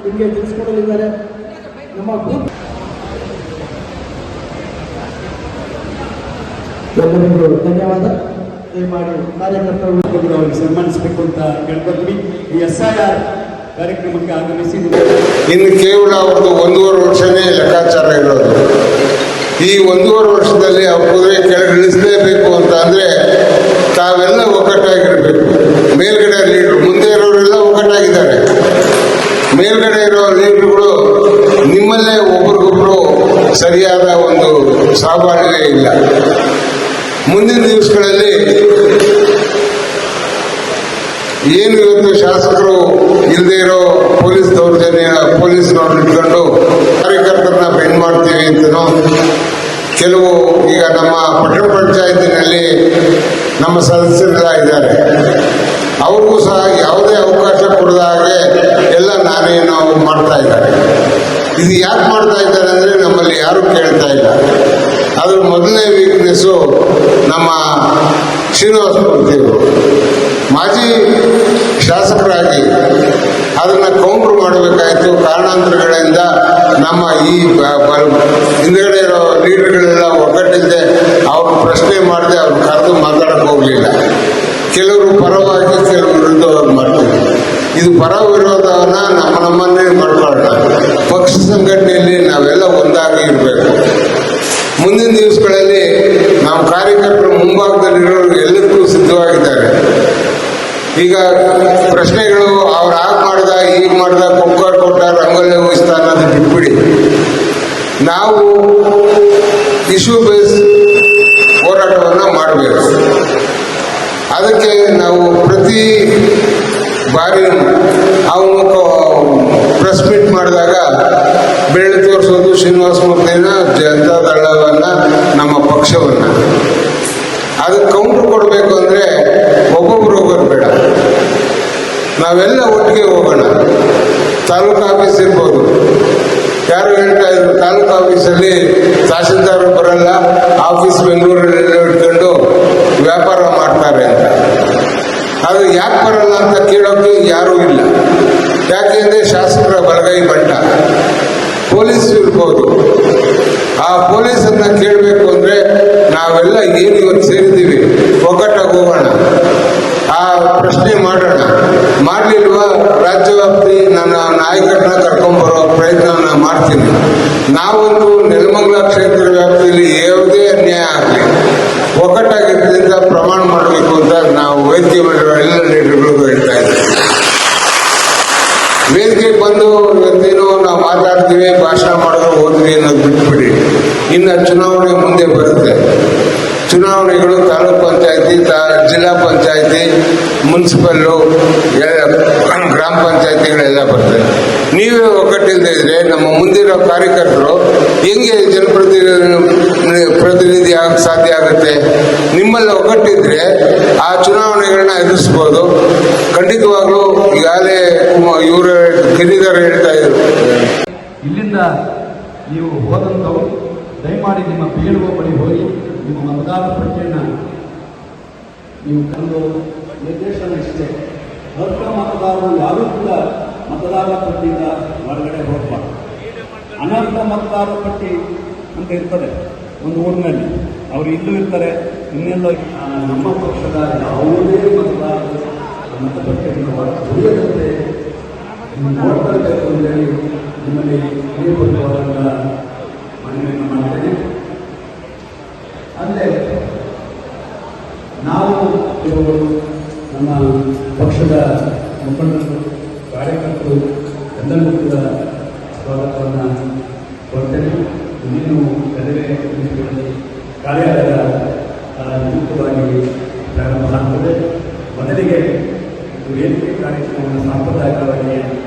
ನಿಮಗೆ ತಿಳಿಸಿಕೊಡಲಿದ್ದಾರೆ. ನಮ್ಮ ಗ್ರೂಪ್ ಎಲ್ಲರಿಗೂ ಧನ್ಯವಾದ. ದಯಮಾಡಿ ಕಾರ್ಯಕರ್ತರು ಅವರಿಗೆ ಸನ್ಮಾನಿಸಬೇಕು ಅಂತ ಕೇಳ್ಕೊಳ್ತೀವಿ. ಈ SIR ಕಾರ್ಯಕ್ರಮಕ್ಕೆ ಆಗಮಿಸಿ ಇನ್ನು ಕೇವಲ ಅವ್ರದ್ದು 1.5 ವರ್ಷನೇ ಲೆಕ್ಕಾಚಾರ ಇರೋದು. ಈ 1.5 ವರ್ಷದಲ್ಲಿ ಅವ್ರ ಕುದುರೆ ಕೆಳಗಿಳಿಸಲೇಬೇಕು ಅಂತ ಅಂದರೆ ತಾವೆಲ್ಲ ಒಗ್ಗಟ್ಟಾಗಿರಬೇಕು. ಮೇಲ್ಗಡೆ ಲೀಡ್ರು, ಮುಂದೆ ಇರೋರೆಲ್ಲ ಒಗ್ಗಟ್ಟಾಗಿದ್ದಾರೆ. ಮೇಲ್ಗಡೆ ಇರೋ ಲೀಡ್ರುಗಳು ನಿಮ್ಮಲ್ಲೇ ಒಬ್ರಿಗೊಬ್ರು ಸರಿಯಾದ ಒಂದು ಸಹಬಾಳ್ವೆ ಇಲ್ಲ. ಮುಂದಿನ ದಿವಸಗಳಲ್ಲಿ ಏನು ಇವತ್ತು ಶಾಸಕರು ಇಲ್ಲದೆ ಇರೋ ಪೊಲೀಸ್ ದೌರ್ಜನ್ಯ, ಪೊಲೀಸ್ನವ್ರನ್ನ ಇಟ್ಕೊಂಡು ಕಾರ್ಯಕರ್ತರನ್ನ ಬೆಂಡ್ ಮಾಡ್ತೀವಿ ಅಂತನೋ, ಕೆಲವು ಈಗ ನಮ್ಮ ಪಟ್ಟಣ ಪಂಚಾಯತಿನಲ್ಲಿ ನಮ್ಮ ಸದಸ್ಯರೆಲ್ಲ ಇದ್ದಾರೆ, ಅವ್ರಿಗೂ ಸಹ ಯಾವುದೇ ಅವಕಾಶ ಕೊಡದ ಹಾಗೆ ಎಲ್ಲ ನಾನೇ ನಾವು ಮಾಡ್ತಾ ಇದ್ದಾರೆ. ಇದು ಯಾಕೆ ಮಾಡ್ತಾ ಇದ್ದಾರೆ ಅಂದರೆ ನಮ್ಮಲ್ಲಿ ಯಾರೂ ಕೇಳ್ತಾ ಇಲ್ಲ. ಅದ್ರ ಮೊದಲನೇ ವೀಕ್ನೆಸ್ಸು ನಮ್ಮ ಶ್ರೀನಿವಾಸ ಮೂರ್ತಿಯವರು ಮಾಜಿ ಶಾಸಕರಾಗಿ ಅದನ್ನು ಕೌಂಟ್ರ್ ಮಾಡಬೇಕಾಯಿತು. ಕಾರಣಾಂತರಗಳಿಂದ ನಮ್ಮ ಈ ಹಿಂದುಗಡೆ ಇರೋ ಲೀಡರ್ಗಳೆಲ್ಲ ಒಗ್ಗಟ್ಟಿಲ್ಲದೆ ಅವ್ರು ಪ್ರಶ್ನೆ ಮಾಡದೆ ಅವ್ರು ಕರೆದು ಮಾತಾಡಕ್ಕೆ ಹೋಗಲಿಲ್ಲ. ಕೆಲವರು ಪರವಾಗಿ, ಕೆಲವರು ವಿರುದ್ಧವಾಗಿ ಮಾಡ್ತಾರೆ. ಇದು ಪರ ವಿರೋಧವನ್ನ ನಮ್ಮನ್ನೇ ಮಾಡ್ಕೊಳ್ಳೋಣ. ಪಕ್ಷ ಸಂಘಟನೆಯಲ್ಲಿ ನಾವೆಲ್ಲ ಒಂದಾಗಿ ಇರಬೇಕು. ಮುಂದಿನ ದಿವಸಗಳಲ್ಲಿ ನಾವು ಕಾರ್ಯಕರ್ತರು ಮುಂಭಾಗದಲ್ಲಿರೋರು ಎಲ್ಲರಿಗೂ ಸಿದ್ಧವಾಗಿದ್ದಾರೆ. ಈಗ ಪ್ರಶ್ನೆಗಳು ಅವ್ರು ಆಗ ಮಾಡ್ದ, ಈಗ ಮಾಡ್ದ, ಕುಕ್ಕರ್ ಕೊಟ್ಟ, ರಂಗೋಲಿ ಹೋಗಿಸ್ತಾ ಅನ್ನೋದು ಬಿಟ್ಬಿಡಿ. ನಾವು ಇಶ್ಯೂ ಬೇಸ್ ಹೋರಾಟವನ್ನು ಮಾಡಬೇಕು. ಅದಕ್ಕೆ ನಾವು ಪ್ರತಿ ಬಾರಿ ಅವನು ಪ್ರೆಸ್ ಮೀಟ್ ಮಾಡಿದಾಗ ಬೆರಳು ತೋರಿಸೋದು ಶ್ರೀನಿವಾಸ ಮೂರ್ತಿನ, ಜನತಾದಳವನ್ನ, ನಮ್ಮ ಪಕ್ಷವನ್ನ. ಅದಕ್ಕೆ ಕೌಂಟ್ರ್ ಕೊಡಬೇಕು ಅಂದರೆ ಒಬ್ಬೊಬ್ರು ಹೋಗೋದು ಬೇಡ, ನಾವೆಲ್ಲ ಒಟ್ಟಿಗೆ ಹೋಗೋಣ. ತಾಲೂಕು ಆಫೀಸ್ ಇರ್ಬೋದು, ಯಾರು ಹೇಳ್ತಾ ಇದ್ರು ತಾಲೂಕು ಆಫೀಸಲ್ಲಿ ತಹಸೀಲ್ದಾರ್ ಬರಲ್ಲ, ಆಫೀಸ್ ಬೆಂಗಳೂರಲ್ಲಿ ಇಟ್ಕೊಂಡು ವ್ಯಾಪಾರ ಮಾಡ್ತಾರೆ ಅಂತ. ಅದು ಯಾಕೆ ಬರಲ್ಲ ಅಂತ ಕೇಳೋಕೆ ಯಾರೂ ಇಲ್ಲ. ಯಾಕೆಂದರೆ ಶಾಸಕರ ಬಲಗೈ ಬಂಟ ಪೊಲೀಸ್ ಇರ್ಬೋದು. ಆ ಪೊಲೀಸನ್ನ ಕೇಳಬೇಕು ಅಂದರೆ ನಾವೆಲ್ಲ ಏನು ಇವತ್ತು ಸೇರಿದ್ದೀವಿ, ಒಗ್ಗಟ್ಟಾಗಿ ಹೋಗೋಣ, ಆ ಪ್ರಶ್ನೆ ಮಾಡೋಣ. ಮಾಡಲಿಲ್ವಾ ರಾಜ್ಯವ್ಯಾಪ್ತಿ ನನ್ನ ನಾಯಕರನ್ನ ಕರ್ಕೊಂಡ್ಬರೋ ಪ್ರಯತ್ನವನ್ನು ಮಾಡ್ತೀನಿ. ನಾವೊಂದು ನೆಲಮಂಗಲ ಕ್ಷೇತ್ರ ವ್ಯಾಪ್ತಿಯಲ್ಲಿ ಯಾವುದೇ ಅನ್ಯಾಯ ಆಗಲಿ ಒಗ್ಗಟ್ಟಾಗಿದ್ದರಿಂದ ಪ್ರಮಾಣ ಮಾಡಬೇಕು ಅಂತ ನಾವು ವೇದಿಕೆ ಮಾಡಿರೋ ಎಲ್ಲ ಲೀಡರ್ಗಳಿಗೂ ಹೇಳ್ತಾ ಇದ್ದೀವಿ. ವೇದಿಕೆಗೆ ಬಂದು ಇವತ್ತೇನೋ ನಾವು ಮಾತಾಡ್ತೀವಿ, ಭಾಷಣ ಮಾಡಿದ್ರೆ ಹೋದ್ವಿ ಅನ್ನೋದು ಬಿಟ್ಬಿಡಿ. ಇನ್ನು ಚುನಾವಣೆ ಮುಂದೆ ಬರುತ್ತೆ. ಚುನಾವಣೆಗಳು ತಾಲೂಕ್ ಪಂಚಾಯತಿ, ಜಿಲ್ಲಾ ಪಂಚಾಯತಿ, ಮುನ್ಸಿಪಲ್ಲು, ಗ್ರಾಮ ಪಂಚಾಯತಿಗಳೆಲ್ಲ ಬರ್ತದೆ. ನೀವೇ ಒಗ್ಗಟ್ಟಿಲ್ಲದೆ ಇದ್ರೆ ನಮ್ಮ ಮುಂದಿರೋ ಕಾರ್ಯಕರ್ತರು ಹೆಂಗೆ ಪ್ರತಿನಿಧಿ ಆಗಕ್ಕೆ ಸಾಧ್ಯ ಆಗುತ್ತೆ? ನಿಮ್ಮಲ್ಲಿ ಒಗ್ಗಟ್ಟಿದ್ರೆ ಆ ಚುನಾವಣೆಗಳನ್ನ ಎದುರಿಸ್ಬೋದು. ಖಂಡಿತವಾಗ್ಲೂ ಈಗಾಗಲೇ ಇವರು ಗಿರಿಧರ್ ಹೇಳ್ತಾ ಇದ್ರು, ಇಲ್ಲಿಂದ ನೀವು ಹೋದಂಥವು ದಯಮಾಡಿ ನಿಮ್ಮ PLO ಬಳಿ ಹೋಗಿ ನಿಮ್ಮ ಮತದಾರರ ಪಟ್ಟಿಯನ್ನು ನೀವು ಕಂಡು ನಿರ್ದೇಶನ ಇಷ್ಟೇ. ಅರ್ಹ ಮತದಾರರು ಯಾರೂ ಕೂಡ ಮತದಾರರ ಪಟ್ಟಿಯಿಂದ ಹೊರಗಡೆ ಹೋಗಬಾರ್ದು. ಅನರ್ಹ ಮತದಾರರ ಪಟ್ಟಿ ಅಂತ ಇರ್ತದೆ ಒಂದು ಊರಿನಲ್ಲಿ, ಅವರು ಇಲ್ಲೂ ಇರ್ತಾರೆ, ಇನ್ನೆಲ್ಲೋ. ನಮ್ಮ ಪಕ್ಷದ ಯಾವುದೇ ಮತದಾರರು ಮತಪಟ್ಟಿಯನ್ನು ಹೊರಗೆ ನೋಡ್ತಾ ಇರಬೇಕು ಅಂತೇಳಿ ನಿಮ್ಮಲ್ಲಿ ಹಿರಿಯಪೂರ್ವಕವಾದ ಮನವಿಯನ್ನು ಮಾಡ್ತೇನೆ. ಅಂದರೆ ನಾವು ನಮ್ಮ ಪಕ್ಷದ ಮುಖಂಡರು, ಕಾರ್ಯಕರ್ತರು ಎಲ್ಲರಿಗೂ ಕೂಡ ಸ್ವಾಗತವನ್ನು ಕೊಡ್ತೇನೆ. ಇನ್ನೇನು ಕೆಲವೇ ನಿಮಿಷಗಳಲ್ಲಿ ಕಾರ್ಯಾಲಯ ಮುಕ್ತವಾಗಿ ಪ್ರಾರಂಭ ಆಗ್ತದೆ. ಮೊದಲಿಗೆ ವೇದಿಕೆ ಕಾರ್ಯಕ್ರಮವನ್ನು ಸಾಂಪ್ರದಾಯಿಕವಾಗಿ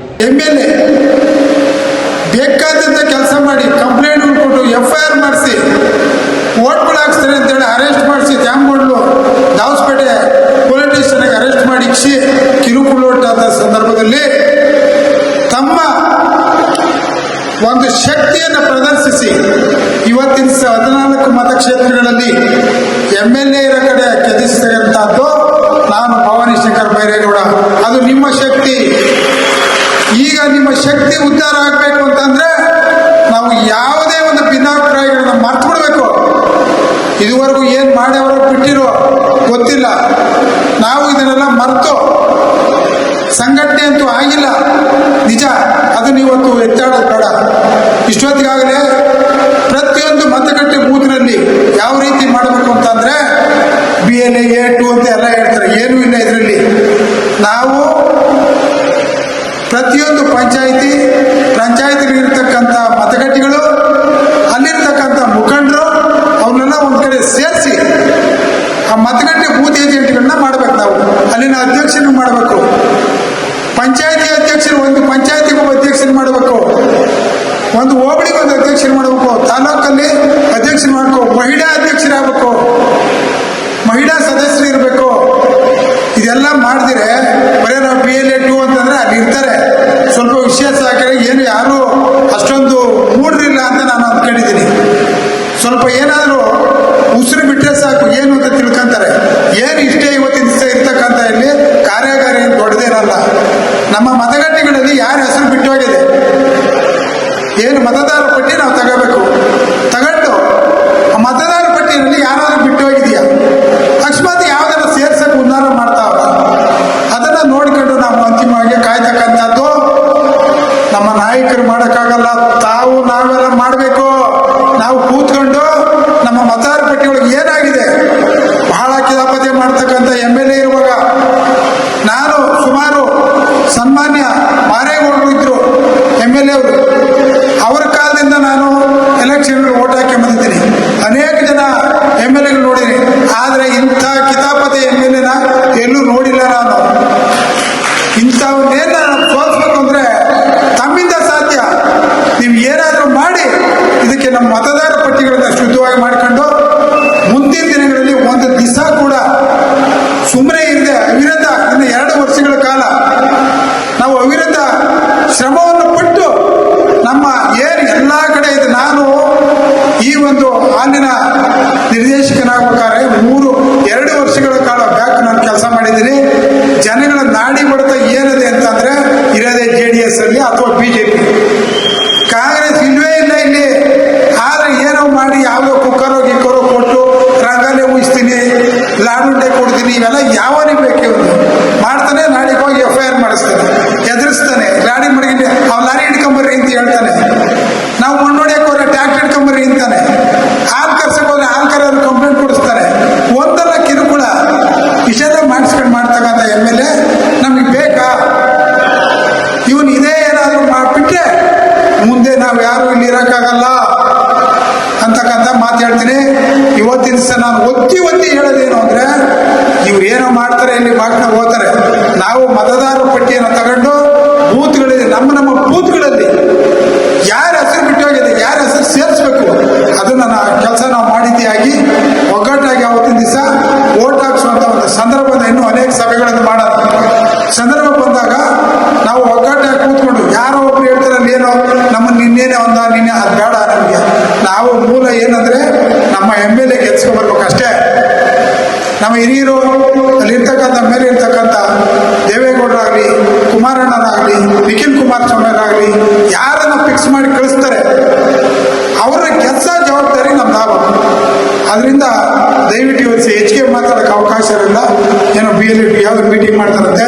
MLA ಬೇಕಾದಂಥ ಕೆಲಸ ಮಾಡಿ ಕಂಪ್ಲೇಂಟ್ ಕೊಟ್ಟು FIR ಮಾಡಿಸಿ ಓಟ್ಗಳು ಹಾಕ್ಸ್ತಾರೆ ಅಂತೇಳಿ ಅರೆಸ್ಟ್ ಮಾಡಿಸಿ ದ್ಯಾಮಗೊಂಡ್ಲು ದಾವಸ್ಪೇಟೆ ಪೊಲೀಸ್ ಸ್ಟೇಷನ್ಗೆ ಅರೆಸ್ಟ್ ಮಾಡಿ ಕಿರುಕುಳಾದ ಸಂದರ್ಭದಲ್ಲಿ ತಮ್ಮ ಒಂದು ಶಕ್ತಿಯನ್ನು ಪ್ರದರ್ಶಿಸಿ ಇವತ್ತಿನ 14 ಮತಕ್ಷೇತ್ರಗಳಲ್ಲಿ MLA ಇರೋ ಕಡೆ ಗೆಲ್ಲಿಸಿದಂಥದ್ದು ನಾನು ಭವಾನಿ ಶಂಕರ್ ಬೈರೇಗೌಡ. ಅದು ನಿಮ್ಮ ಶಕ್ತಿ. ಈಗ ನಿಮ್ಮ ಶಕ್ತಿ ಉದ್ಧಾರ ಆಗಬೇಕು ಅಂತಂದ್ರೆ ನಾವು ಯಾವುದೇ ಒಂದು ಭಿನ್ನಾಭಿಪ್ರಾಯಗಳನ್ನ ಮರ್ತು ಬಿಡಬೇಕು. ಇದುವರೆಗೂ ಏನು ಮಾಡ್ಯಾರೋ ಬಿಟ್ಟಿರೋ ಗೊತ್ತಿಲ್ಲ. ನಾವು ಇದನ್ನೆಲ್ಲ ಮರೆತು ಸಂಘಟನೆ ಅಂತೂ ಆಗಿಲ್ಲ ನಿಜ, ಅದನ್ನ ಇವತ್ತು ಎತ್ತಾಡೋದು ಬೇಡ. ಇಷ್ಟೊತ್ತಿಗಾಗಲೇ ಪ್ರತಿಯೊಂದು ಮತಗಟ್ಟೆ ಬೂತ್ನಲ್ಲಿ ಯಾವ ರೀತಿ ಮಾಡಬೇಕು ಅಂತಂದ್ರೆ BLA A2 ಅಂತ ಎಲ್ಲ ಹೇಳ್ತಾರೆ, ಏನೂ ಇಲ್ಲ ಇದರಲ್ಲಿ. ನಾವು ಪ್ರತಿಯೊಂದು ಪಂಚಾಯಿತಿಲಿರ್ತಕ್ಕಂಥ ಮತಗಟ್ಟೆಗಳು, ಅಲ್ಲಿರ್ತಕ್ಕಂಥ ಮುಖಂಡರು ಅವನ್ನೆಲ್ಲ ಒಂದು ಕಡೆ ಸೇರಿಸಿ ಆ ಮತಗಟ್ಟೆ ಬೂತ್ ಏಜೆಂಟ್ಗಳನ್ನ ಮಾಡ್ಬೇಕು. ನಾವು ಅಲ್ಲಿನ ಅಧ್ಯಕ್ಷರನ್ನು ಮಾಡಬೇಕು, ಪಂಚಾಯಿತಿ ಅಧ್ಯಕ್ಷರು, ಒಂದು ಪಂಚಾಯಿತಿಗೆ ಒಬ್ಬ ಅಧ್ಯಕ್ಷರು ಮಾಡಬೇಕು, ಒಂದು ಹೋಬಳಿಗೆ ಒಂದು ಅಧ್ಯಕ್ಷರು ಮಾಡಬೇಕು, ತಾಲೂಕಲ್ಲಿ ಅಧ್ಯಕ್ಷರು ಮಾಡಬೇಕು, ಮಹಿಳಾ ಅಧ್ಯಕ್ಷರಾಗಬೇಕು, ಮಹಿಳಾ ಸದಸ್ಯರು ಇರಬೇಕು. ಇದೆಲ್ಲ ಮಾಡಿದ್ರೆ ಬರೀ ನಾವು BLA 2 ಅಂತಂದ್ರೆ ಅಲ್ಲಿ ಇರ್ತಾರೆ, ಸ್ವಲ್ಪ ವಿಶೇಷ ಹಾಕಿದ್ರೆ ಏನು ಯಾರು ಅಷ್ಟೊಂದು ಮೂಡ್ರಿಲ್ಲ ಅಂತ ನಾನು ಅಂದ್ಕೊಂಡಿದ್ದೀನಿ. ಸ್ವಲ್ಪ ಏನಾದರೂ ಉಸಿರು ಬಿಟ್ಟರೆ ಸಾಕು ಏನು ಅಂತ ತಿಳ್ಕೊಂತಾರೆ. ಏನು ಇಷ್ಟೇ ಇವತ್ತಿನ ದಿವಸ ಇರ್ತಕ್ಕಂಥ ಇಲ್ಲಿ ಕಾರ್ಯಾಗಾರ ಏನು ದೊಡ್ಡದೇನಲ್ಲ. ನಮ್ಮ ಮತಗಟ್ಟೆಗಳಲ್ಲಿ ಯಾರ ಹೆಸರು ಬಿಟ್ಟು ಹೋಗಿದೆ, ಏನು ಮತದಾರ ಪಟ್ಟಿ ನಾವು ತಗೋಬೇಕು. ತಗೊಂಡು ಆ ಮತದಾರ ಪಟ್ಟಿಯಲ್ಲಿ ಯಾರಾದ್ರೂ ಬಿಟ್ಟು ಹೋಗಿದೆಯಾ, ಅಕಸ್ಮಾತ್ ಯಾವ್ದಾರ ಸೇರ್ಸಕ್ಕೆ ಉನ್ನಾರ ಮಾಡ್ತಾವ, ಅದನ್ನ ನೋಡ್ಕೊಂಡು ನಾವು ಅಂತಿಮವಾಗಿ ಕಾಯ್ತಕ್ಕಂಥದ್ದು ನಮ್ಮ ನಾಯಕರು ಮಾಡೋಕ್ಕಾಗಲ್ಲ. ನಾವೆಲ್ಲ ಮಾಡಬೇಕು. ನಾವು ಕೂತ್ಕೊಂಡು ನಮ್ಮ ಮತದಾರ ಪಟ್ಟಿಯೊಳಗೆ ಏನಾಗಿದೆ, ಬಹಳ ಕಿತಾಪತಿ ಮಾಡ್ತಕ್ಕಂಥ MLA ಇರುವಾಗ ನಾನು ಸುಮಾರು ಸನ್ಮಾನ್ಯ ಮಾರೇಗೌಡರು ಇದ್ರು MLA ಅವರು, ಅವರ ಕಾಲದಿಂದ ನಾನು ಎಲೆಕ್ಷನ್ ಓಟ್ ಹಾಕಿ ಬಂದಿದ್ದೀನಿ. ಅನೇಕ ಜನ MLAಗಳು ನೋಡಿದ್ದೀನಿ, ಆದರೆ ಇಂಥ ಕಿತಾಪತಿ MLAನ ಎಲ್ಲೂ ನೋಡಿಲ್ಲ ನಾನು. ಇಂಥವನ್ನೇನು ನಾನು ಸೋಲಿಸ್ಬೇಕು ಅಂದರೆ ತಮ್ಮಿಂದ ಸಾಧ್ಯ. ನೀವು ಏನಾದರೂ ಮಾಡಿ ಇದಕ್ಕೆ ನಮ್ಮ ಮತದಾರ ಪಟ್ಟಿಗಳನ್ನ ಶುದ್ಧವಾಗಿ ಮಾಡ್ಕೊಂಡು ಮುಂದಿನ ದಿನಗಳಲ್ಲಿ ಒಂದು ದಿವಸ ಕೂಡ ಸುಮ್ಮನೆ ಇರದೆ ಅವಿರತ ಇನ್ನು 2 ವರ್ಷಗಳ ಕಾಲ ನಾವು ಅವಿರತ ಶ್ರಮವನ್ನು ಪಟ್ಟು ನಮ್ಮ ಏನು ಎಲ್ಲ ಕಡೆ ಇದೆ. ನಾನು ಈ ಒಂದು ಹಾಲಿನ ನಿರ್ದೇಶಕನಾಗಬೇಕಾದ್ರೆ 2 ವರ್ಷಗಳ ಕಾಲ ಬ್ಯಾಕ್ ನಾನು ಕೆಲಸ ಮಾಡಿದ್ದೀನಿ. ಜನಗಳ ನಾಡಿ ಬಡಿತ ಏನಿದೆ ಅಂತಂದ್ರೆ ಇರೋದೇ JDS ಅಲ್ಲಿ ಅಥವಾ BJP. ಕಾಂಗ್ರೆಸ್ ಇಲ್ವೇ ಇಲ್ಲ ಇಲ್ಲಿ. ಆದ್ರೆ ಏನೋ ಮಾಡಿ ಯಾವುದೋ ಕುಕ್ಕರೋ ಗಿಕ್ಕರೋ ಕೊಟ್ಟು ರಂಗಾಲೆ ಉಯಿಸ್ತೀನಿ, ಲಾಡುಂಡೆ ಕೊಡ್ತೀನಿ, ಇವೆಲ್ಲ ಯಾವನಿಗೆ ಬೇಕು ಇವನು ಮಾಡ್ತಾನೆ. ನಾಡಿಗೆ ಹೋಗಿ FIR ಮಾಡಿಸ್ತಾನೆ, ಎದುರಿಸ್ತಾನೆ, ಗಾಡಿ ಮಡಗಿಂಡೆ ಅವ್ನು ಲಾರಿ ಹಿಡ್ಕೊಂಬರ್ರಿ ಅಂತ ಹೇಳ್ತಾನೆ. ನಾವು ಮಣ್ಣು ಹೊಡಿಯಕ್ಕೆ ಹೋದ್ರೆ ಟ್ಯಾಕ್ಟರ್ ಹಿಡ್ಕೊಂಬರ್ರಿ ಅಂತಾನೆ. ಹಾಲು ಕರ್ಸಕ್ಕೆ ಹೋದ್ರೆ ಹಾಲು ಕರೋರು ಕಂಪ್ಲೇಂಟ್ ಕೊಡಿಸ್ತಾರೆ. ಒಂದಲ್ಲ ಕಿರುಕುಳ ಇಷ್ಟೆಲ್ಲ ಮಾಡಿಸ್ಕೊಂಡು ಮಾಡ್ತಕ್ಕಂಥ MLA ನಮಗೆ ಬೇಕಾ? ಇವನು ಇದೇ ಏನಾದರೂ ಮಾಡಿಬಿಟ್ರೆ ಮುಂದೆ ನಾವು ಯಾರು ಇಲ್ಲಿ ಇರೋಕ್ಕಾಗಲ್ಲ ಅಂತಕ್ಕಂಥ ಮಾತು ಹೇಳ್ತೀನಿ. ಇವತ್ತಿನ ದಿವಸ ನಾನು ಒತ್ತಿ ಹೇಳೋದೇನು ಅಂದರೆ, ಇವ್ರು ಏನೋ ಮಾಡ್ತಾರೆ, ಇಲ್ಲಿ ಮಾಡ್ಕೊಂಡು ಹೋಗ್ತಾರೆ. ನಾವು ಮತದಾರ ಪಟ್ಟಿಯನ್ನು ತಗೊಂಡು ಬೂತ್ಗಳಲ್ಲಿ ನಮ್ಮ ಬೂತ್ಗಳಲ್ಲಿ ಯಾರ ಹೆಸರು ಬಿಟ್ಟು ಹೋಗಿದೆ, ಯಾರ ಹೆಸರು ಸೇರಿಸ್ಬೇಕು, ಅದನ್ನು ಕೆಲಸ ನಾವು ಮಾಡಿದ್ದೇ ಆಗಿ ಒಗ್ಗಟ್ಟಾಗಿ ಅವತ್ತಿನ ದಿವಸ ಓಟ್ ಹಾಕ್ಸುವಂಥ ಒಂದು ಸಂದರ್ಭದ ಇನ್ನೂ ಅನೇಕ ಸಭೆಗಳನ್ನು ಮಾಡೋದು. ಸಂದರ್ಭ ಬಂದಾಗ ನಾವು ಒಗ್ಗಟ್ಟಾಗಿ ಕೂತ್ಕೊಂಡು ಯಾರೋ ಒಬ್ರು ಹೇಳ್ತಾರೆ ಅಲ್ಲಿ ಏನೋ ನಮ್ಮನ್ನು ನಿನ್ನೆ ಅದು ಬೇಡ ನಮಗೆ. ನಾವು ಮೂಲ ಏನಂದ್ರೆ ನಮ್ಮ MLA ಗೆಲ್ಸ್ಕೊಂಡ್ಬರ್ಬೇಕು ಅಷ್ಟೇ. ನಮ್ಮ ಹಿರಿಯರು ಅಲ್ಲಿರ್ತಕ್ಕಂಥ ಮೇಲೆ ಇರ್ತಕ್ಕಂಥ ದೇವೇಗೌಡರಾಗಲಿ, ಕುಮಾರಣ್ಣನಾಗಲಿ, ನಿಖಿಲ್ ಕುಮಾರಸ್ವಾಮಿರಾಗಲಿ ಯಾರನ್ನು ಫಿಕ್ಸ್ ಮಾಡಿ ಕಳಿಸ್ತಾರೆ ಅವರ ಕೆಲಸ ಜವಾಬ್ದಾರಿ ನಮ್ದಾಗಬೇಕು. ಅದರಿಂದ ದಯವಿಟ್ಟು ಇವತ್ತು ಹೆಚ್ಚಿಗೆ ಮಾತಾಡೋಕ್ಕೆ ಅವಕಾಶ ಇರಲಿಲ್ಲ. ಏನೋ BLA ಯಾವ್ದು ಮೀಟಿಂಗ್ ಮಾಡ್ತಾರಂತೆ